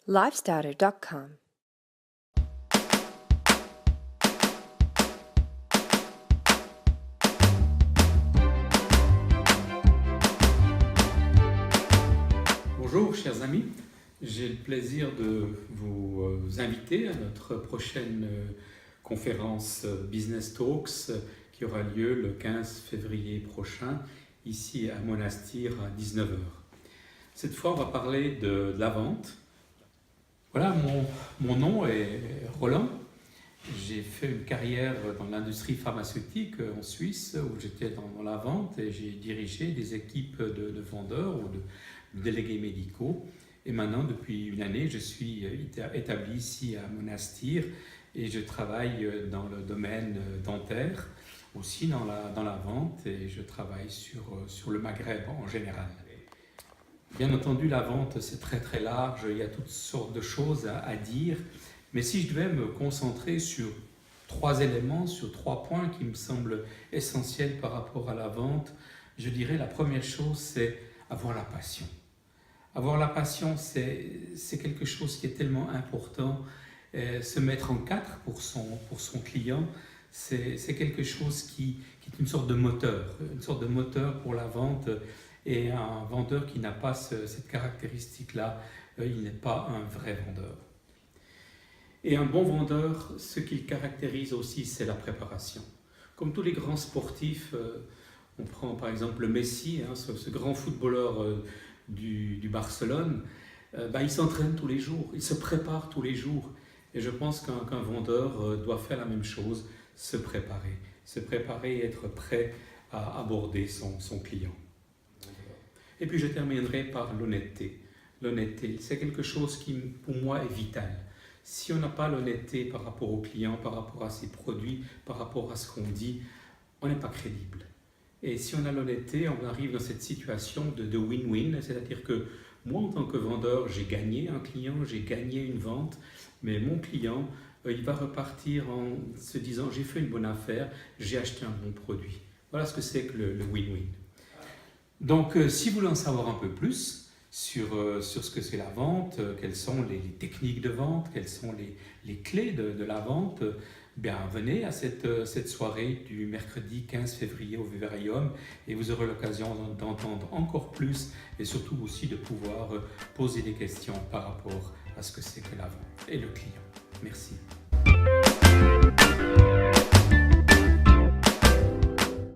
Lifestarter.com. Bonjour chers amis, j'ai le plaisir de vous inviter à notre prochaine conférence Business Talks qui aura lieu le 15 février prochain ici à Monastir à 19 h. Cette fois on va parler de la vente. Voilà, mon nom est Roland. J'ai fait une carrière dans l'industrie pharmaceutique en Suisse où j'étais dans la vente et j'ai dirigé des équipes de vendeurs ou de délégués médicaux. Et maintenant, depuis une année, je suis établi ici à Monastir et je travaille dans le domaine dentaire, aussi dans la vente, et je travaille sur le Maghreb en général. Bien entendu, la vente, c'est très très large, il y a toutes sortes de choses à dire. Mais si je devais me concentrer sur 3 éléments, sur 3 points qui me semblent essentiels par rapport à la vente, je dirais la première chose, c'est avoir la passion. Avoir la passion, c'est quelque chose qui est tellement important. Se mettre en quatre pour son client, c'est quelque chose qui est une sorte de moteur pour la vente. Et un vendeur qui n'a pas cette caractéristique-là, il n'est pas un vrai vendeur. Et un bon vendeur, ce qu'il caractérise aussi, c'est la préparation. Comme tous les grands sportifs, on prend par exemple le Messi, ce grand footballeur du Barcelone, il s'entraîne tous les jours, il se prépare tous les jours. Et je pense qu'un vendeur doit faire la même chose, se préparer et être prêt à aborder son client. Et puis je terminerai par l'honnêteté. L'honnêteté, c'est quelque chose qui pour moi est vital. Si on n'a pas l'honnêteté par rapport au client, par rapport à ses produits, par rapport à ce qu'on dit, on n'est pas crédible. Et si on a l'honnêteté, on arrive dans cette situation de win-win, c'est-à-dire que moi en tant que vendeur, j'ai gagné un client, j'ai gagné une vente, mais mon client, il va repartir en se disant j'ai fait une bonne affaire, j'ai acheté un bon produit. Voilà ce que c'est que le win-win. Donc si vous voulez en savoir un peu plus sur ce que c'est la vente, quelles sont les techniques de vente, quelles sont les clés de la vente, bien venez à cette soirée du mercredi 15 février au Vivarium et vous aurez l'occasion d'entendre encore plus et surtout aussi de pouvoir poser des questions par rapport à ce que c'est que la vente et le client. Merci.